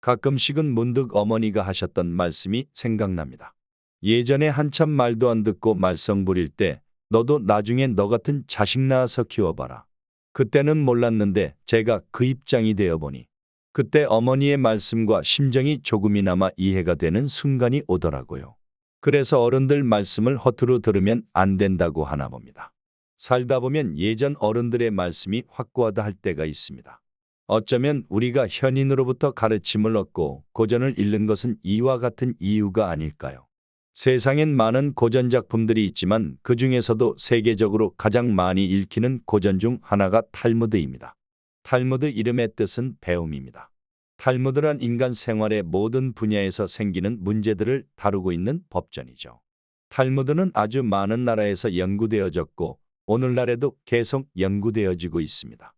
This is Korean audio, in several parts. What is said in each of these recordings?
가끔씩은 문득 어머니가 하셨던 말씀이 생각납니다. 예전에 한참 말도 안 듣고 말썽 부릴 때 너도 나중에 너 같은 자식 낳아서 키워봐라. 그때는 몰랐는데 제가 그 입장이 되어보니 그때 어머니의 말씀과 심정이 조금이나마 이해가 되는 순간이 오더라고요. 그래서 어른들 말씀을 허투루 들으면 안 된다고 하나 봅니다. 살다 보면 예전 어른들의 말씀이 확고하다 할 때가 있습니다. 어쩌면 우리가 현인으로부터 가르침을 얻고 고전을 잃는 것은 이와 같은 이유가 아닐까요? 세상엔 많은 고전 작품들이 있지만 그 중에서도 세계적으로 가장 많이 읽히는 고전 중 하나가 탈무드입니다. 탈무드 이름의 뜻은 배움입니다. 탈무드란 인간 생활의 모든 분야에서 생기는 문제들을 다루고 있는 법전이죠. 탈무드는 아주 많은 나라에서 연구되어졌고 오늘날에도 계속 연구되어지고 있습니다.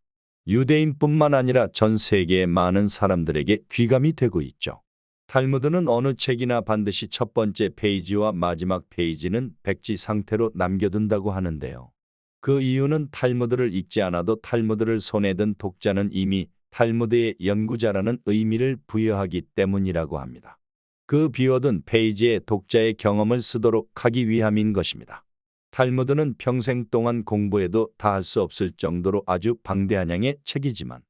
유대인뿐만 아니라 전 세계의 많은 사람들에게 귀감이 되고 있죠. 탈무드는 어느 책이나 반드시 첫 번째 페이지와 마지막 페이지는 백지 상태로 남겨둔다고 하는데요. 그 이유는 탈무드를 읽지 않아도 탈무드를 손에 든 독자는 이미 탈무드의 연구자라는 의미를 부여하기 때문이라고 합니다. 그 비워둔 페이지에 독자의 경험을 쓰도록 하기 위함인 것입니다. 탈무드는 평생 동안 공부해도 다 할 수 없을 정도로 아주 방대한 양의 책이지만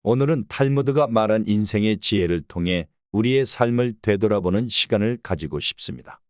오늘은 탈무드가 말한 인생의 지혜를 통해 우리의 삶을 되돌아보는 시간을 가지고 싶습니다.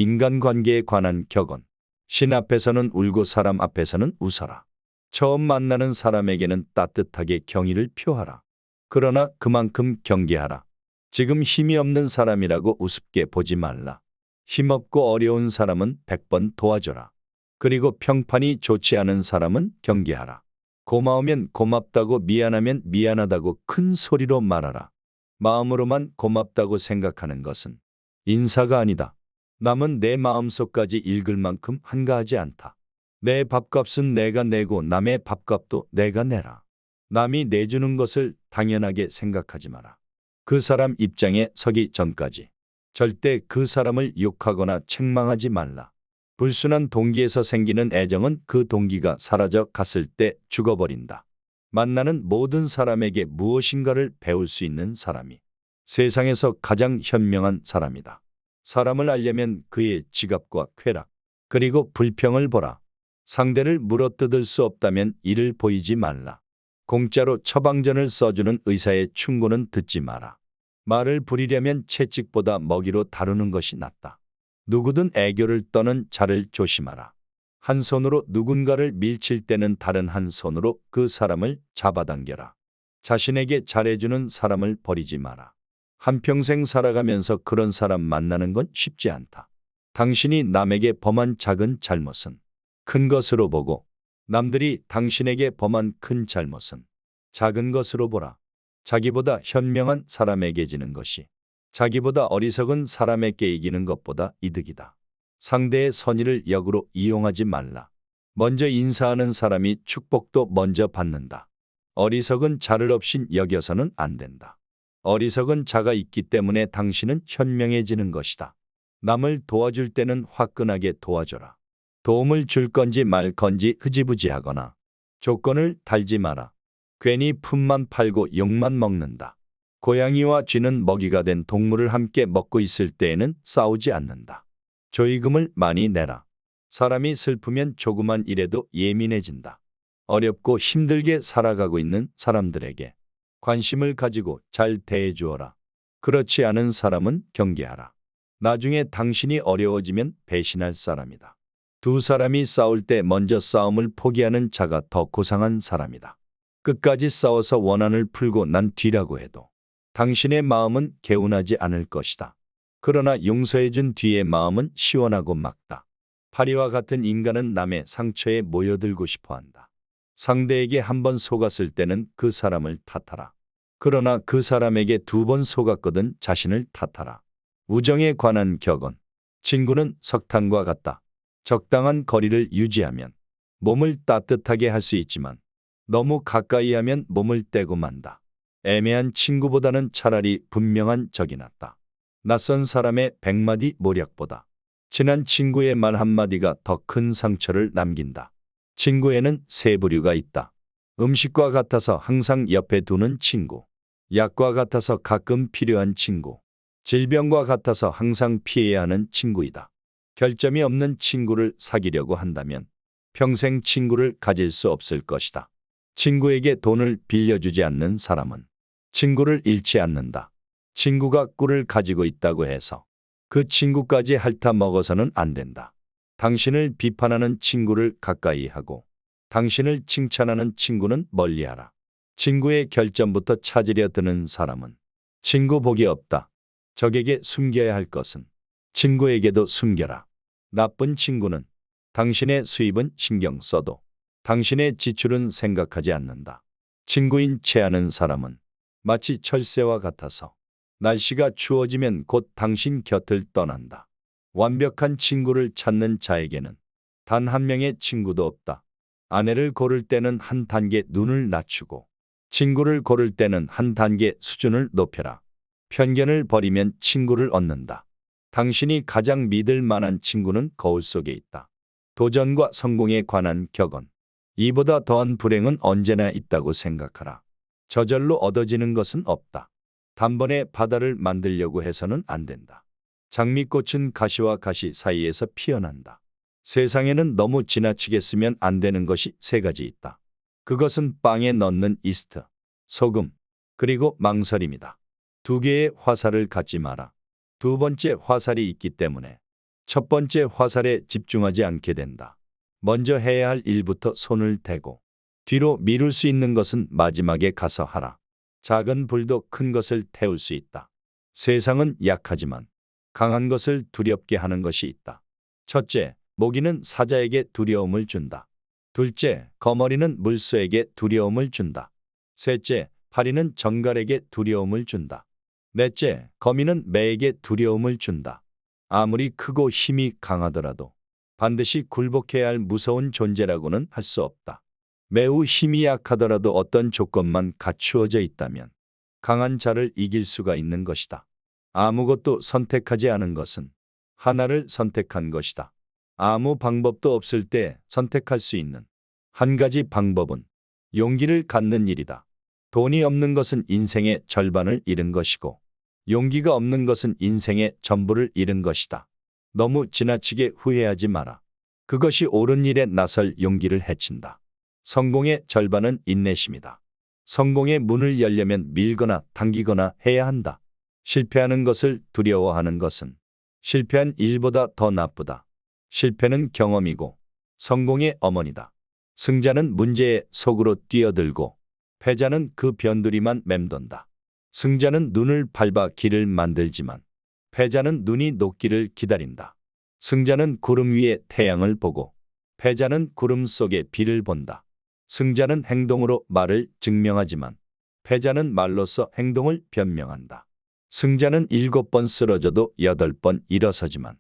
인간관계에 관한 격언. 신 앞에서는 울고 사람 앞에서는 웃어라. 처음 만나는 사람에게는 따뜻하게 경의를 표하라. 그러나 그만큼 경계하라. 지금 힘이 없는 사람이라고 우습게 보지 말라. 힘없고 어려운 사람은 100번 도와줘라. 그리고 평판이 좋지 않은 사람은 경계하라. 고마우면 고맙다고 미안하면 미안하다고 큰 소리로 말하라. 마음으로만 고맙다고 생각하는 것은 인사가 아니다. 남은 내 마음속까지 읽을 만큼 한가하지 않다. 내 밥값은 내가 내고 남의 밥값도 내가 내라. 남이 내주는 것을 당연하게 생각하지 마라. 그 사람 입장에 서기 전까지 절대 그 사람을 욕하거나 책망하지 말라. 불순한 동기에서 생기는 애정은 그 동기가 사라져 갔을 때 죽어버린다. 만나는 모든 사람에게 무엇인가를 배울 수 있는 사람이 세상에서 가장 현명한 사람이다. 사람을 알려면 그의 지갑과 쾌락, 그리고 불평을 보라. 상대를 물어뜯을 수 없다면 이를 보이지 말라. 공짜로 처방전을 써주는 의사의 충고는 듣지 마라. 말을 부리려면 채찍보다 먹이로 다루는 것이 낫다. 누구든 애교를 떠는 자를 조심하라. 한 손으로 누군가를 밀칠 때는 다른 한 손으로 그 사람을 잡아당겨라. 자신에게 잘해주는 사람을 버리지 마라. 한평생 살아가면서 그런 사람 만나는 건 쉽지 않다. 당신이 남에게 범한 작은 잘못은 큰 것으로 보고 남들이 당신에게 범한 큰 잘못은 작은 것으로 보라. 자기보다 현명한 사람에게 지는 것이 자기보다 어리석은 사람에게 이기는 것보다 이득이다. 상대의 선의를 역으로 이용하지 말라. 먼저 인사하는 사람이 축복도 먼저 받는다. 어리석은 자를 없인 여겨서는 안 된다. 어리석은 자가 있기 때문에 당신은 현명해지는 것이다. 남을 도와줄 때는 화끈하게 도와줘라. 도움을 줄 건지 말 건지 흐지부지하거나 조건을 달지 마라. 괜히 품만 팔고 욕만 먹는다. 고양이와 쥐는 먹이가 된 동물을 함께 먹고 있을 때에는 싸우지 않는다. 조의금을 많이 내라. 사람이 슬프면 조그만 일에도 예민해진다. 어렵고 힘들게 살아가고 있는 사람들에게 관심을 가지고 잘 대해주어라. 그렇지 않은 사람은 경계하라. 나중에 당신이 어려워지면 배신할 사람이다. 두 사람이 싸울 때 먼저 싸움을 포기하는 자가 더 고상한 사람이다. 끝까지 싸워서 원한을 풀고 난 뒤라고 해도 당신의 마음은 개운하지 않을 것이다. 그러나 용서해준 뒤의 마음은 시원하고 맑다. 파리와 같은 인간은 남의 상처에 모여들고 싶어한다. 상대에게 한 번 속았을 때는 그 사람을 탓하라. 그러나 그 사람에게 2번 속았거든 자신을 탓하라. 우정에 관한 격언. 친구는 석탄과 같다. 적당한 거리를 유지하면 몸을 따뜻하게 할 수 있지만 너무 가까이 하면 몸을 떼고 만다. 애매한 친구보다는 차라리 분명한 적이 낫다. 낯선 사람의 100마디 모략보다 친한 친구의 말 한마디가 더 큰 상처를 남긴다. 친구에는 세 부류가 있다. 음식과 같아서 항상 옆에 두는 친구, 약과 같아서 가끔 필요한 친구. 질병과 같아서 항상 피해야 하는 친구이다. 결점이 없는 친구를 사귀려고 한다면 평생 친구를 가질 수 없을 것이다. 친구에게 돈을 빌려주지 않는 사람은 친구를 잃지 않는다. 친구가 꿀을 가지고 있다고 해서 그 친구까지 핥아 먹어서는 안 된다. 당신을 비판하는 친구를 가까이 하고 당신을 칭찬하는 친구는 멀리하라. 친구의 결점부터 찾으려 드는 사람은 친구 복이 없다. 적에게 숨겨야 할 것은 친구에게도 숨겨라. 나쁜 친구는 당신의 수입은 신경 써도 당신의 지출은 생각하지 않는다. 친구인 채 하는 사람은 마치 철새와 같아서 날씨가 추워지면 곧 당신 곁을 떠난다. 완벽한 친구를 찾는 자에게는 단 한 명의 친구도 없다. 아내를 고를 때는 한 단계 눈을 낮추고 친구를 고를 때는 한 단계 수준을 높여라. 편견을 버리면 친구를 얻는다. 당신이 가장 믿을 만한 친구는 거울 속에 있다. 도전과 성공에 관한 격언. 이보다 더한 불행은 언제나 있다고 생각하라. 저절로 얻어지는 것은 없다. 단번에 바다를 만들려고 해서는 안 된다. 장미꽃은 가시와 가시 사이에서 피어난다. 세상에는 너무 지나치게 쓰면 안 되는 것이 세 가지 있다. 그것은 빵에 넣는 이스트, 소금, 그리고 망설임이다. 두 개의 화살을 갖지 마라. 두 번째 화살이 있기 때문에 첫 번째 화살에 집중하지 않게 된다. 먼저 해야 할 일부터 손을 대고 뒤로 미룰 수 있는 것은 마지막에 가서 하라. 작은 불도 큰 것을 태울 수 있다. 세상은 약하지만 강한 것을 두렵게 하는 것이 있다. 첫째, 모기는 사자에게 두려움을 준다. 둘째, 거머리는 물소에게 두려움을 준다. 셋째, 파리는 정갈에게 두려움을 준다. 넷째, 거미는 매에게 두려움을 준다. 아무리 크고 힘이 강하더라도 반드시 굴복해야 할 무서운 존재라고는 할 수 없다. 매우 힘이 약하더라도 어떤 조건만 갖추어져 있다면 강한 자를 이길 수가 있는 것이다. 아무것도 선택하지 않은 것은 하나를 선택한 것이다. 아무 방법도 없을 때 선택할 수 있는 한 가지 방법은 용기를 갖는 일이다. 돈이 없는 것은 인생의 절반을 잃은 것이고 용기가 없는 것은 인생의 전부를 잃은 것이다. 너무 지나치게 후회하지 마라. 그것이 옳은 일에 나설 용기를 해친다. 성공의 절반은 인내심이다. 성공의 문을 열려면 밀거나 당기거나 해야 한다. 실패하는 것을 두려워하는 것은 실패한 일보다 더 나쁘다. 실패는 경험이고 성공의 어머니다. 승자는 문제에 속으로 뛰어들고 패자는 그 변두리만 맴돈다. 승자는 눈을 밟아 길을 만들지만 패자는 눈이 녹기를 기다린다. 승자는 구름 위에 태양을 보고 패자는 구름 속에 비를 본다. 승자는 행동으로 말을 증명하지만 패자는 말로써 행동을 변명한다. 승자는 7번 쓰러져도 8번 일어서지만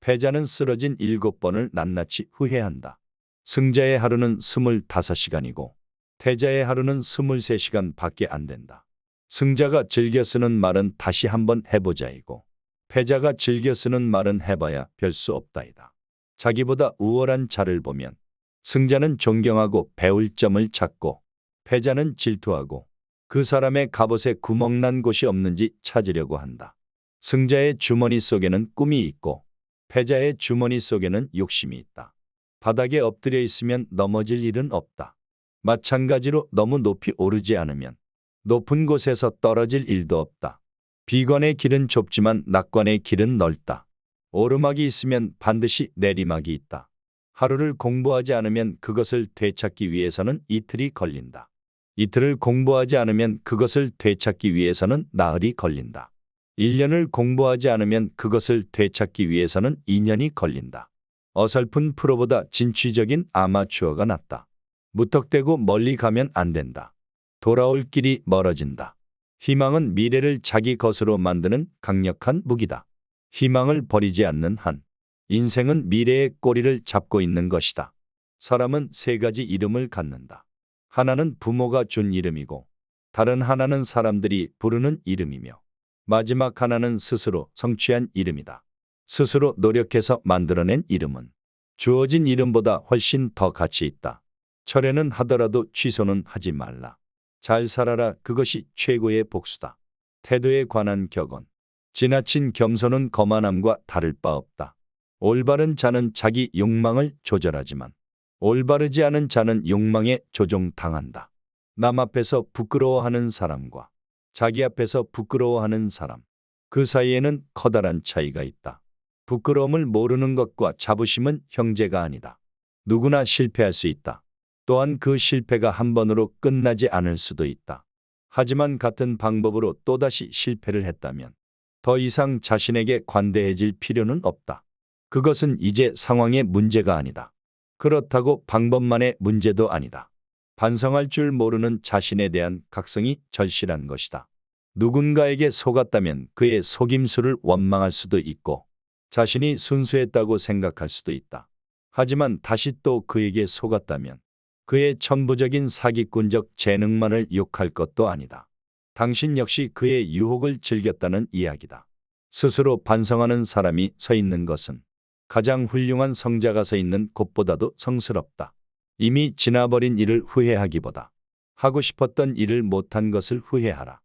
패자는 쓰러진 7번을 낱낱이 후회한다. 승자의 하루는 25시간이고 패자의 하루는 23시간 밖에 안 된다. 승자가 즐겨 쓰는 말은 다시 한번 해보자이고 패자가 즐겨 쓰는 말은 해봐야 별 수 없다이다. 자기보다 우월한 자를 보면 승자는 존경하고 배울 점을 찾고 패자는 질투하고 그 사람의 갑옷에 구멍난 곳이 없는지 찾으려고 한다. 승자의 주머니 속에는 꿈이 있고 패자의 주머니 속에는 욕심이 있다. 바닥에 엎드려 있으면 넘어질 일은 없다. 마찬가지로 너무 높이 오르지 않으면 높은 곳에서 떨어질 일도 없다. 비관의 길은 좁지만 낙관의 길은 넓다. 오르막이 있으면 반드시 내리막이 있다. 하루를 공부하지 않으면 그것을 되찾기 위해서는 이틀이 걸린다. 이틀을 공부하지 않으면 그것을 되찾기 위해서는 나흘이 걸린다. 1년을 공부하지 않으면 그것을 되찾기 위해서는 2년이 걸린다. 어설픈 프로보다 진취적인 아마추어가 낫다. 무턱대고 멀리 가면 안 된다. 돌아올 길이 멀어진다. 희망은 미래를 자기 것으로 만드는 강력한 무기다. 희망을 버리지 않는 한 인생은 미래의 꼬리를 잡고 있는 것이다. 사람은 세 가지 이름을 갖는다. 하나는 부모가 준 이름이고 다른 하나는 사람들이 부르는 이름이며 마지막 하나는 스스로 성취한 이름이다. 스스로 노력해서 만들어낸 이름은 주어진 이름보다 훨씬 더 가치 있다. 철회는 하더라도 취소는 하지 말라. 잘 살아라. 그것이 최고의 복수다. 태도에 관한 격언. 지나친 겸손은 거만함과 다를 바 없다. 올바른 자는 자기 욕망을 조절하지만 올바르지 않은 자는 욕망에 조종당한다. 남 앞에서 부끄러워하는 사람과 자기 앞에서 부끄러워하는 사람. 그 사이에는 커다란 차이가 있다. 부끄러움을 모르는 것과 자부심은 형제가 아니다. 누구나 실패할 수 있다. 또한 그 실패가 한 번으로 끝나지 않을 수도 있다. 하지만 같은 방법으로 또다시 실패를 했다면 더 이상 자신에게 관대해질 필요는 없다. 그것은 이제 상황의 문제가 아니다. 그렇다고 방법만의 문제도 아니다. 반성할 줄 모르는 자신에 대한 각성이 절실한 것이다. 누군가에게 속았다면 그의 속임수를 원망할 수도 있고 자신이 순수했다고 생각할 수도 있다. 하지만 다시 또 그에게 속았다면 그의 천부적인 사기꾼적 재능만을 욕할 것도 아니다. 당신 역시 그의 유혹을 즐겼다는 이야기다. 스스로 반성하는 사람이 서 있는 것은 가장 훌륭한 성자가 서 있는 곳보다도 성스럽다. 이미 지나버린 일을 후회하기보다 하고 싶었던 일을 못한 것을 후회하라.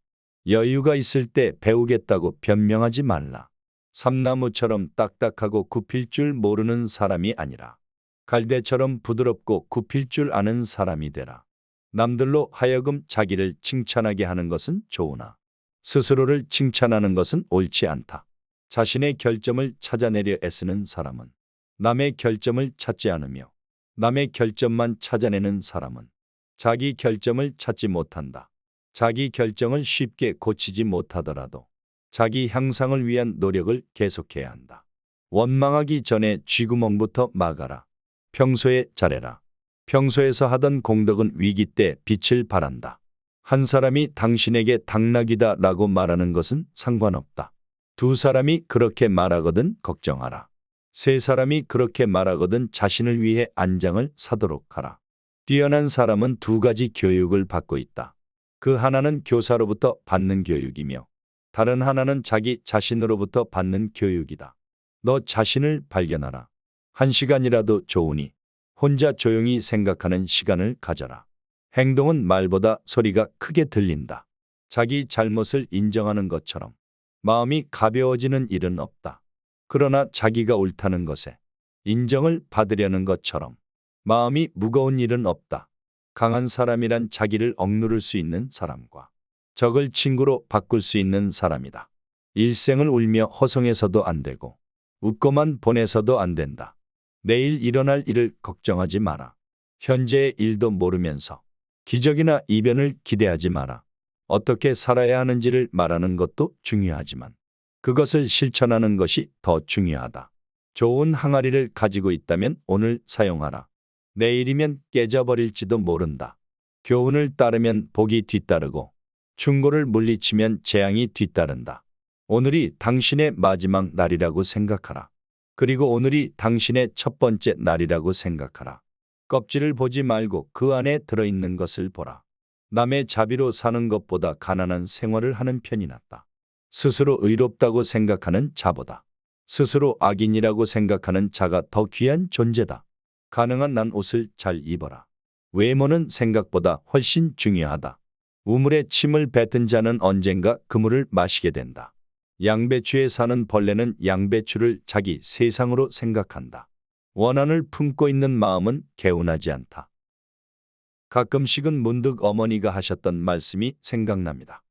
여유가 있을 때 배우겠다고 변명하지 말라. 삼나무처럼 딱딱하고 굽힐 줄 모르는 사람이 아니라 갈대처럼 부드럽고 굽힐 줄 아는 사람이 되라. 남들로 하여금 자기를 칭찬하게 하는 것은 좋으나 스스로를 칭찬하는 것은 옳지 않다. 자신의 결점을 찾아내려 애쓰는 사람은 남의 결점을 찾지 않으며 남의 결점만 찾아내는 사람은 자기 결점을 찾지 못한다. 자기 결정을 쉽게 고치지 못하더라도 자기 향상을 위한 노력을 계속해야 한다. 원망하기 전에 쥐구멍부터 막아라. 평소에 잘해라. 평소에서 하던 공덕은 위기 때 빛을 발한다. 한 사람이 당신에게 당나귀다 라고 말하는 것은 상관없다. 두 사람이 그렇게 말하거든 걱정하라. 세 사람이 그렇게 말하거든 자신을 위해 안장을 사도록 하라. 뛰어난 사람은 두 가지 교육을 받고 있다. 그 하나는 교사로부터 받는 교육이며 다른 하나는 자기 자신으로부터 받는 교육이다. 너 자신을 발견하라. 한 시간이라도 좋으니 혼자 조용히 생각하는 시간을 가져라. 행동은 말보다 소리가 크게 들린다. 자기 잘못을 인정하는 것처럼 마음이 가벼워지는 일은 없다. 그러나 자기가 옳다는 것에 인정을 받으려는 것처럼 마음이 무거운 일은 없다. 강한 사람이란 자기를 억누를 수 있는 사람과 적을 친구로 바꿀 수 있는 사람이다. 일생을 울며 허송해서도 안 되고 웃고만 보내서도 안 된다. 내일 일어날 일을 걱정하지 마라. 현재의 일도 모르면서 기적이나 이변을 기대하지 마라. 어떻게 살아야 하는지를 말하는 것도 중요하지만 그것을 실천하는 것이 더 중요하다. 좋은 항아리를 가지고 있다면 오늘 사용하라. 내일이면 깨져버릴지도 모른다. 교훈을 따르면 복이 뒤따르고 충고를 물리치면 재앙이 뒤따른다. 오늘이 당신의 마지막 날이라고 생각하라. 그리고 오늘이 당신의 첫 번째 날이라고 생각하라. 껍질을 보지 말고 그 안에 들어있는 것을 보라. 남의 자비로 사는 것보다 가난한 생활을 하는 편이 낫다. 스스로 의롭다고 생각하는 자보다 스스로 악인이라고 생각하는 자가 더 귀한 존재다. 가능한 난 옷을 잘 입어라. 외모는 생각보다 훨씬 중요하다. 우물에 침을 뱉은 자는 언젠가 그물을 마시게 된다. 양배추에 사는 벌레는 양배추를 자기 세상으로 생각한다. 원한을 품고 있는 마음은 개운하지 않다. 가끔씩은 문득 어머니가 하셨던 말씀이 생각납니다.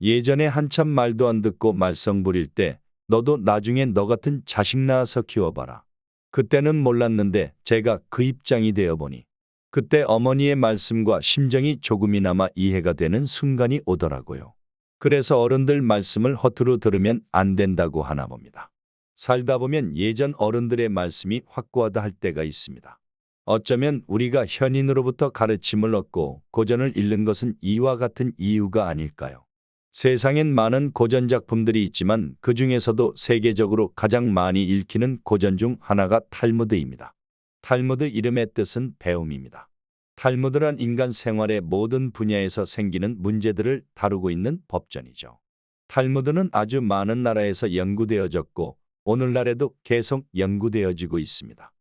예전에 한참 말도 안 듣고 말썽 부릴 때 너도 나중에 너 같은 자식 낳아서 키워봐라. 그때는 몰랐는데 제가 그 입장이 되어보니 그때 어머니의 말씀과 심정이 조금이나마 이해가 되는 순간이 오더라고요. 그래서 어른들 말씀을 허투루 들으면 안 된다고 하나 봅니다. 살다 보면 예전 어른들의 말씀이 확고하다 할 때가 있습니다. 어쩌면 우리가 현인으로부터 가르침을 얻고 고전을 읽는 것은 이와 같은 이유가 아닐까요? 세상엔 많은 고전 작품들이 있지만 그 중에서도 세계적으로 가장 많이 읽히는 고전 중 하나가 탈무드입니다. 탈무드 이름의 뜻은 배움입니다. 탈무드란 인간 생활의 모든 분야에서 생기는 문제들을 다루고 있는 법전이죠. 탈무드는 아주 많은 나라에서 연구되어졌고 오늘날에도 계속 연구되어지고 있습니다.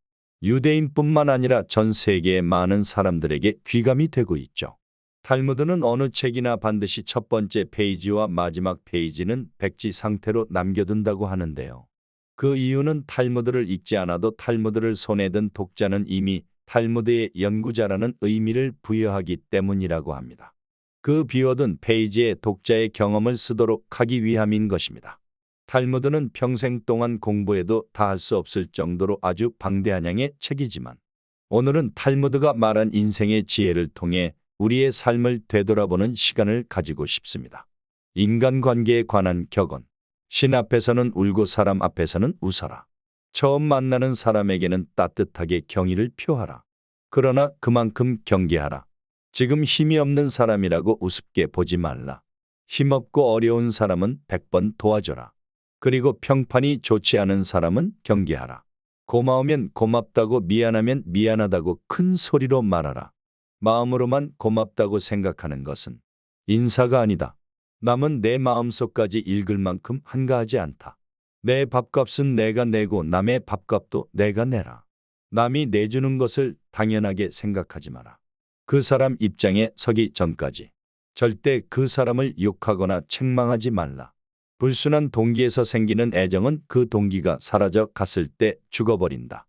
유대인뿐만 아니라 전 세계의 많은 사람들에게 귀감이 되고 있죠. 탈무드는 어느 책이나 반드시 첫 번째 페이지와 마지막 페이지는 백지 상태로 남겨둔다고 하는데요. 그 이유는 탈무드를 읽지 않아도 탈무드를 손에 든 독자는 이미 탈무드의 연구자라는 의미를 부여하기 때문이라고 합니다. 그 비워둔 페이지에 독자의 경험을 쓰도록 하기 위함인 것입니다. 탈무드는 평생 동안 공부해도 다 할 수 없을 정도로 아주 방대한 양의 책이지만 오늘은 탈무드가 말한 인생의 지혜를 통해 우리의 삶을 되돌아보는 시간을 가지고 싶습니다. 인간관계에 관한 격언. 신 앞에서는 울고 사람 앞에서는 웃어라. 처음 만나는 사람에게는 따뜻하게 경의를 표하라. 그러나 그만큼 경계하라. 지금 힘이 없는 사람이라고 우습게 보지 말라. 힘없고 어려운 사람은 100번 도와줘라. 그리고 평판이 좋지 않은 사람은 경계하라. 고마우면 고맙다고 미안하면 미안하다고 큰 소리로 말하라. 마음으로만 고맙다고 생각하는 것은 인사가 아니다. 남은 내 마음속까지 읽을 만큼 한가하지 않다. 내 밥값은 내가 내고 남의 밥값도 내가 내라. 남이 내주는 것을 당연하게 생각하지 마라. 그 사람 입장에 서기 전까지 절대 그 사람을 욕하거나 책망하지 말라. 불순한 동기에서 생기는 애정은 그 동기가 사라져 갔을 때 죽어버린다.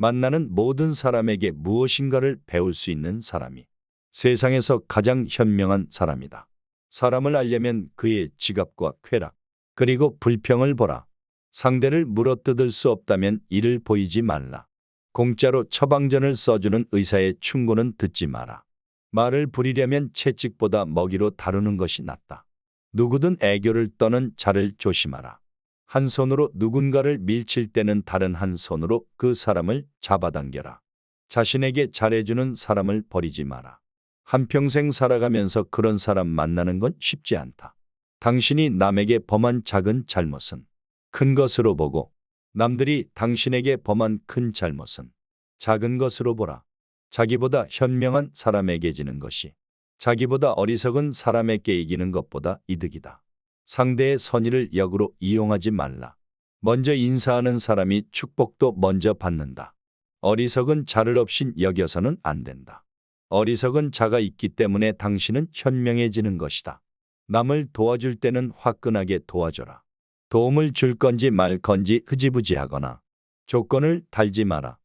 만나는 모든 사람에게 무엇인가를 배울 수 있는 사람이 세상에서 가장 현명한 사람이다. 사람을 알려면 그의 지갑과 쾌락, 그리고 불평을 보라. 상대를 물어뜯을 수 없다면 이를 보이지 말라. 공짜로 처방전을 써주는 의사의 충고는 듣지 마라. 말을 부리려면 채찍보다 먹이로 다루는 것이 낫다. 누구든 애교를 떠는 자를 조심하라. 한 손으로 누군가를 밀칠 때는 다른 한 손으로 그 사람을 잡아당겨라. 자신에게 잘해주는 사람을 버리지 마라. 한평생 살아가면서 그런 사람 만나는 건 쉽지 않다. 당신이 남에게 범한 작은 잘못은 큰 것으로 보고 남들이 당신에게 범한 큰 잘못은 작은 것으로 보라. 자기보다 현명한 사람에게 지는 것이 자기보다 어리석은 사람에게 이기는 것보다 이득이다. 상대의 선의를 역으로 이용하지 말라. 먼저 인사하는 사람이 축복도 먼저 받는다. 어리석은 자를 없인 여겨서는 안 된다. 어리석은 자가 있기 때문에 당신은 현명해지는 것이다. 남을 도와줄 때는 화끈하게 도와줘라. 도움을 줄 건지 말 건지 흐지부지하거나 조건을 달지 마라.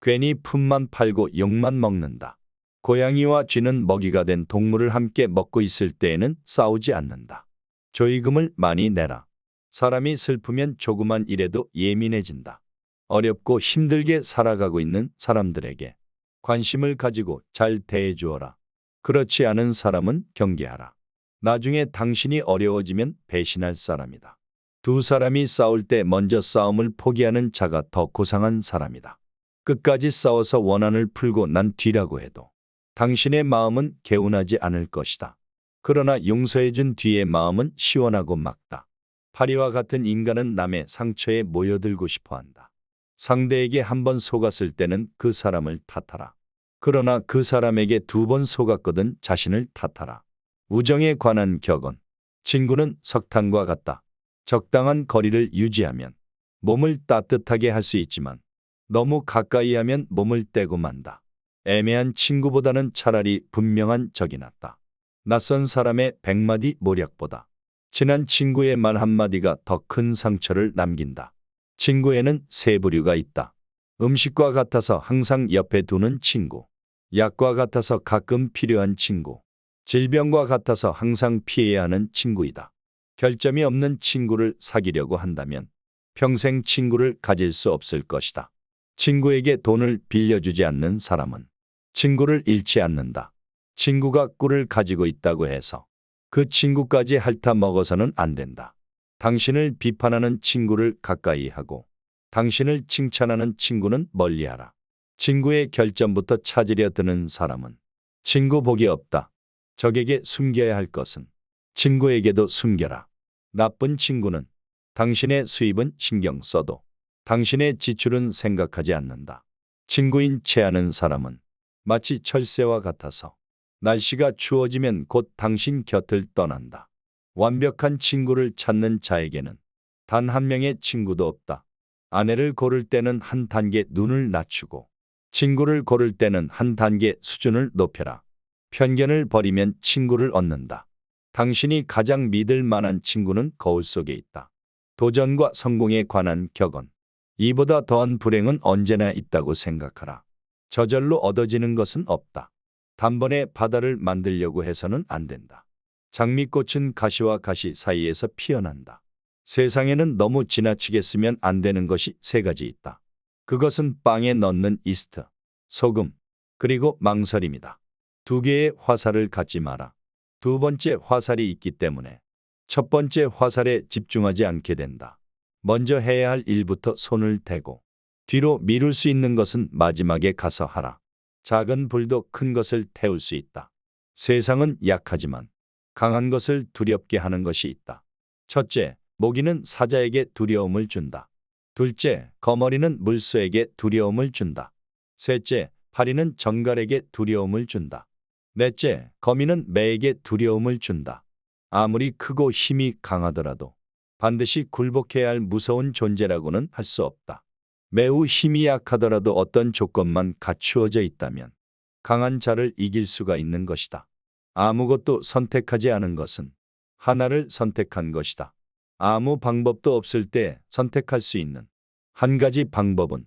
괜히 품만 팔고 욕만 먹는다. 고양이와 쥐는 먹이가 된 동물을 함께 먹고 있을 때에는 싸우지 않는다. 조의금을 많이 내라. 사람이 슬프면 조그만 일에도 예민해진다. 어렵고 힘들게 살아가고 있는 사람들에게 관심을 가지고 잘 대해주어라. 그렇지 않은 사람은 경계하라. 나중에 당신이 어려워지면 배신할 사람이다. 두 사람이 싸울 때 먼저 싸움을 포기하는 자가 더 고상한 사람이다. 끝까지 싸워서 원한을 풀고 난 뒤라고 해도 당신의 마음은 개운하지 않을 것이다. 그러나 용서해준 뒤의 마음은 시원하고 맑다. 파리와 같은 인간은 남의 상처에 모여들고 싶어한다. 상대에게 한 번 속았을 때는 그 사람을 탓하라. 그러나 그 사람에게 2번 속았거든 자신을 탓하라. 우정에 관한 격언. 친구는 석탄과 같다. 적당한 거리를 유지하면 몸을 따뜻하게 할 수 있지만 너무 가까이 하면 몸을 떼고 만다. 애매한 친구보다는 차라리 분명한 적이 낫다. 낯선 사람의 100마디 모략보다 친한 친구의 말 한마디가 더 큰 상처를 남긴다. 친구에는 3부류가 있다. 음식과 같아서 항상 옆에 두는 친구, 약과 같아서 가끔 필요한 친구, 질병과 같아서 항상 피해야 하는 친구이다. 결점이 없는 친구를 사귀려고 한다면 평생 친구를 가질 수 없을 것이다. 친구에게 돈을 빌려주지 않는 사람은 친구를 잃지 않는다. 친구가 꿀을 가지고 있다고 해서 그 친구까지 핥아 먹어서는 안 된다. 당신을 비판하는 친구를 가까이 하고 당신을 칭찬하는 친구는 멀리하라. 친구의 결점부터 찾으려 드는 사람은 친구 복이 없다. 적에게 숨겨야 할 것은 친구에게도 숨겨라. 나쁜 친구는 당신의 수입은 신경 써도 당신의 지출은 생각하지 않는다. 친구인 채 하는 사람은 마치 철새와 같아서 날씨가 추워지면 곧 당신 곁을 떠난다. 완벽한 친구를 찾는 자에게는 단 한 명의 친구도 없다. 아내를 고를 때는 한 단계 눈을 낮추고 친구를 고를 때는 한 단계 수준을 높여라. 편견을 버리면 친구를 얻는다. 당신이 가장 믿을 만한 친구는 거울 속에 있다. 도전과 성공에 관한 격언. 이보다 더한 불행은 언제나 있다고 생각하라. 저절로 얻어지는 것은 없다. 단번에 바다를 만들려고 해서는 안 된다. 장미꽃은 가시와 가시 사이에서 피어난다. 세상에는 너무 지나치게 쓰면 안 되는 것이 세 가지 있다. 그것은 빵에 넣는 이스트, 소금, 그리고 망설임이다. 두 개의 화살을 갖지 마라. 두 번째 화살이 있기 때문에 첫 번째 화살에 집중하지 않게 된다. 먼저 해야 할 일부터 손을 대고 뒤로 미룰 수 있는 것은 마지막에 가서 하라. 작은 불도 큰 것을 태울 수 있다. 세상은 약하지만 강한 것을 두렵게 하는 것이 있다. 첫째, 모기는 사자에게 두려움을 준다. 둘째, 거머리는 물소에게 두려움을 준다. 셋째, 파리는 정갈에게 두려움을 준다. 넷째, 거미는 매에게 두려움을 준다. 아무리 크고 힘이 강하더라도 반드시 굴복해야 할 무서운 존재라고는 할 수 없다. 매우 힘이 약하더라도 어떤 조건만 갖추어져 있다면 강한 자를 이길 수가 있는 것이다. 아무것도 선택하지 않은 것은 하나를 선택한 것이다. 아무 방법도 없을 때 선택할 수 있는 한 가지 방법은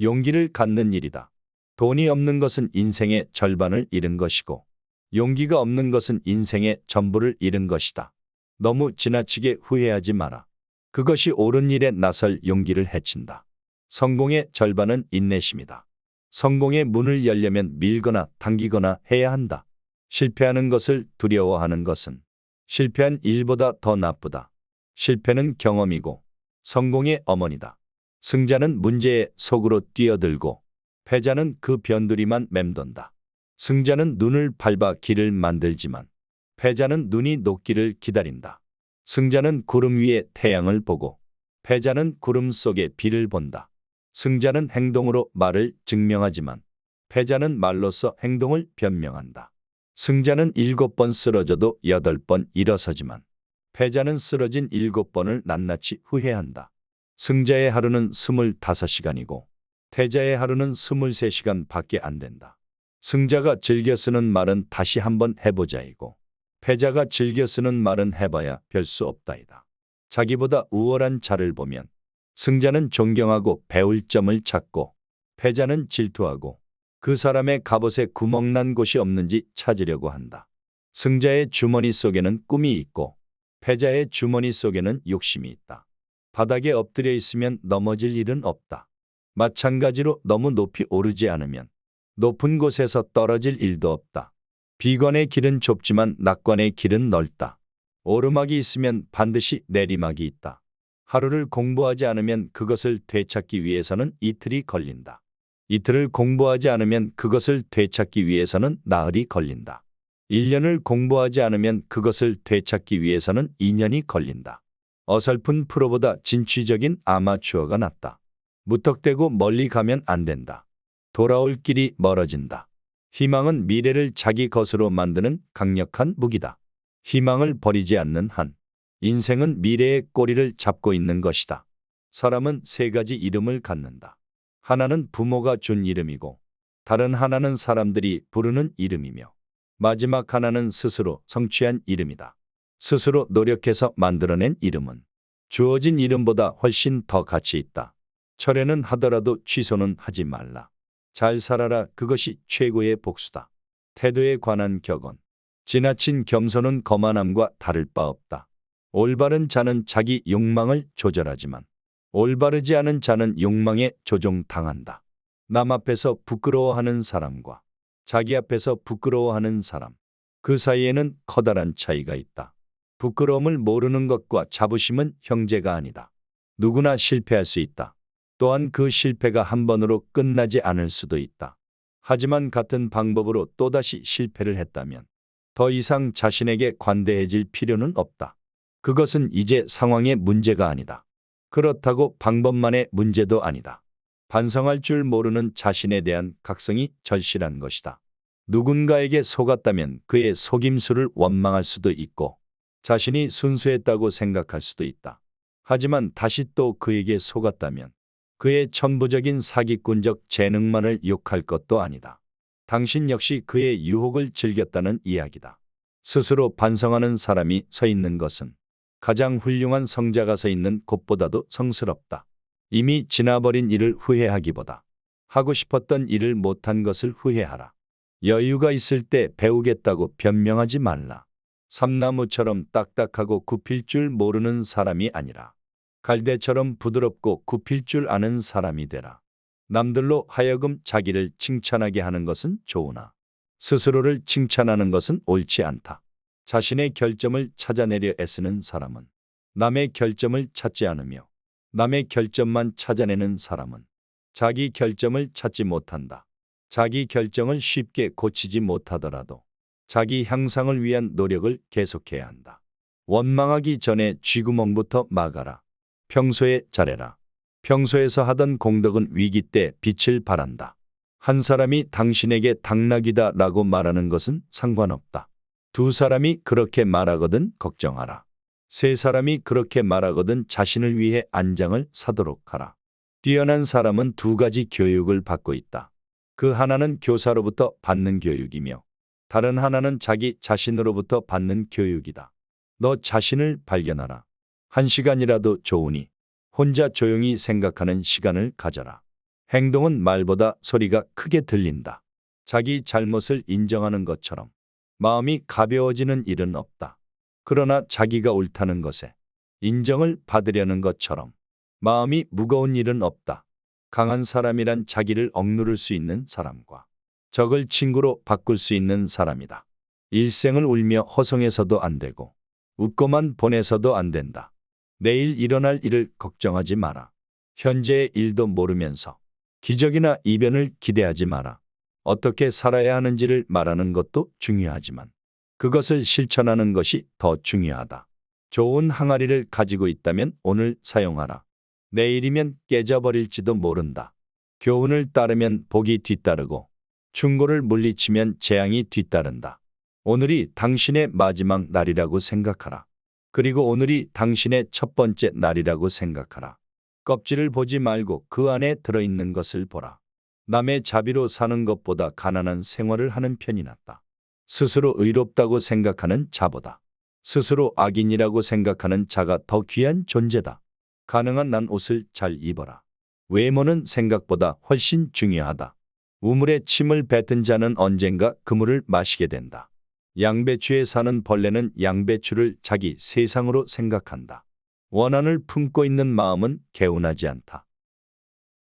용기를 갖는 일이다. 돈이 없는 것은 인생의 절반을 잃은 것이고 용기가 없는 것은 인생의 전부를 잃은 것이다. 너무 지나치게 후회하지 마라. 그것이 옳은 일에 나설 용기를 해친다. 성공의 절반은 인내심이다. 성공의 문을 열려면 밀거나 당기거나 해야 한다. 실패하는 것을 두려워하는 것은 실패한 일보다 더 나쁘다. 실패는 경험이고 성공의 어머니다. 승자는 문제에 속으로 뛰어들고 패자는 그 변두리만 맴돈다. 승자는 눈을 밟아 길을 만들지만 패자는 눈이 녹기를 기다린다. 승자는 구름 위에 태양을 보고 패자는 구름 속에 비를 본다. 승자는 행동으로 말을 증명하지만 패자는 말로써 행동을 변명한다. 승자는 7번 쓰러져도 8번 일어서지만 패자는 쓰러진 7번을 낱낱이 후회한다. 승자의 하루는 25시간이고 패자의 하루는 23시간밖에 안 된다. 승자가 즐겨 쓰는 말은 다시 한번 해보자이고 패자가 즐겨 쓰는 말은 해봐야 별 수 없다이다. 자기보다 우월한 자를 보면 승자는 존경하고 배울 점을 찾고 패자는 질투하고 그 사람의 갑옷에 구멍난 곳이 없는지 찾으려고 한다. 승자의 주머니 속에는 꿈이 있고 패자의 주머니 속에는 욕심이 있다. 바닥에 엎드려 있으면 넘어질 일은 없다. 마찬가지로 너무 높이 오르지 않으면 높은 곳에서 떨어질 일도 없다. 비관의 길은 좁지만 낙관의 길은 넓다. 오르막이 있으면 반드시 내리막이 있다. 하루를 공부하지 않으면 그것을 되찾기 위해서는 이틀이 걸린다. 이틀을 공부하지 않으면 그것을 되찾기 위해서는 나흘이 걸린다. 1년을 공부하지 않으면 그것을 되찾기 위해서는 2년이 걸린다. 어설픈 프로보다 진취적인 아마추어가 낫다. 무턱대고 멀리 가면 안 된다. 돌아올 길이 멀어진다. 희망은 미래를 자기 것으로 만드는 강력한 무기다. 희망을 버리지 않는 한 인생은 미래의 꼬리를 잡고 있는 것이다. 사람은 세 가지 이름을 갖는다. 하나는 부모가 준 이름이고 다른 하나는 사람들이 부르는 이름이며 마지막 하나는 스스로 성취한 이름이다. 스스로 노력해서 만들어낸 이름은 주어진 이름보다 훨씬 더 가치 있다. 철회는 하더라도 취소는 하지 말라. 잘 살아라. 그것이 최고의 복수다. 태도에 관한 격언. 지나친 겸손은 거만함과 다를 바 없다. 올바른 자는 자기 욕망을 조절하지만 올바르지 않은 자는 욕망에 조종당한다. 남 앞에서 부끄러워하는 사람과 자기 앞에서 부끄러워하는 사람, 그 사이에는 커다란 차이가 있다. 부끄러움을 모르는 것과 자부심은 형제가 아니다. 누구나 실패할 수 있다. 또한 그 실패가 한 번으로 끝나지 않을 수도 있다. 하지만 같은 방법으로 또다시 실패를 했다면 더 이상 자신에게 관대해질 필요는 없다. 그것은 이제 상황의 문제가 아니다. 그렇다고 방법만의 문제도 아니다. 반성할 줄 모르는 자신에 대한 각성이 절실한 것이다. 누군가에게 속았다면 그의 속임수를 원망할 수도 있고 자신이 순수했다고 생각할 수도 있다. 하지만 다시 또 그에게 속았다면 그의 천부적인 사기꾼적 재능만을 욕할 것도 아니다. 당신 역시 그의 유혹을 즐겼다는 이야기다. 스스로 반성하는 사람이 서 있는 것은 가장 훌륭한 성자가 서 있는 곳보다도 성스럽다. 이미 지나버린 일을 후회하기보다 하고 싶었던 일을 못한 것을 후회하라. 여유가 있을 때 배우겠다고 변명하지 말라. 삼나무처럼 딱딱하고 굽힐 줄 모르는 사람이 아니라 갈대처럼 부드럽고 굽힐 줄 아는 사람이 되라. 남들로 하여금 자기를 칭찬하게 하는 것은 좋으나 스스로를 칭찬하는 것은 옳지 않다. 자신의 결점을 찾아내려 애쓰는 사람은 남의 결점을 찾지 않으며 남의 결점만 찾아내는 사람은 자기 결점을 찾지 못한다. 자기 결정을 쉽게 고치지 못하더라도 자기 향상을 위한 노력을 계속해야 한다. 원망하기 전에 쥐구멍부터 막아라. 평소에 잘해라. 평소에서 하던 공덕은 위기 때 빛을 발한다. 한 사람이 당신에게 당나귀다 라고 말하는 것은 상관없다. 두 사람이 그렇게 말하거든 걱정하라. 세 사람이 그렇게 말하거든 자신을 위해 안장을 사도록 하라. 뛰어난 사람은 두 가지 교육을 받고 있다. 그 하나는 교사로부터 받는 교육이며 다른 하나는 자기 자신으로부터 받는 교육이다. 너 자신을 발견하라. 한 시간이라도 좋으니 혼자 조용히 생각하는 시간을 가져라. 행동은 말보다 소리가 크게 들린다. 자기 잘못을 인정하는 것처럼 마음이 가벼워지는 일은 없다. 그러나 자기가 옳다는 것에 인정을 받으려는 것처럼 마음이 무거운 일은 없다. 강한 사람이란 자기를 억누를 수 있는 사람과 적을 친구로 바꿀 수 있는 사람이다. 일생을 울며 허송해서도 안 되고 웃고만 보내서도 안 된다. 내일 일어날 일을 걱정하지 마라. 현재의 일도 모르면서 기적이나 이변을 기대하지 마라. 어떻게 살아야 하는지를 말하는 것도 중요하지만 그것을 실천하는 것이 더 중요하다. 좋은 항아리를 가지고 있다면 오늘 사용하라. 내일이면 깨져버릴지도 모른다. 교훈을 따르면 복이 뒤따르고 충고를 물리치면 재앙이 뒤따른다. 오늘이 당신의 마지막 날이라고 생각하라. 그리고 오늘이 당신의 첫 번째 날이라고 생각하라. 껍질을 보지 말고 그 안에 들어있는 것을 보라. 남의 자비로 사는 것보다 가난한 생활을 하는 편이 낫다. 스스로 의롭다고 생각하는 자보다 스스로 악인이라고 생각하는 자가 더 귀한 존재다. 가능한 난 옷을 잘 입어라. 외모는 생각보다 훨씬 중요하다. 우물에 침을 뱉은 자는 언젠가 그물을 마시게 된다. 양배추에 사는 벌레는 양배추를 자기 세상으로 생각한다. 원한을 품고 있는 마음은 개운하지 않다.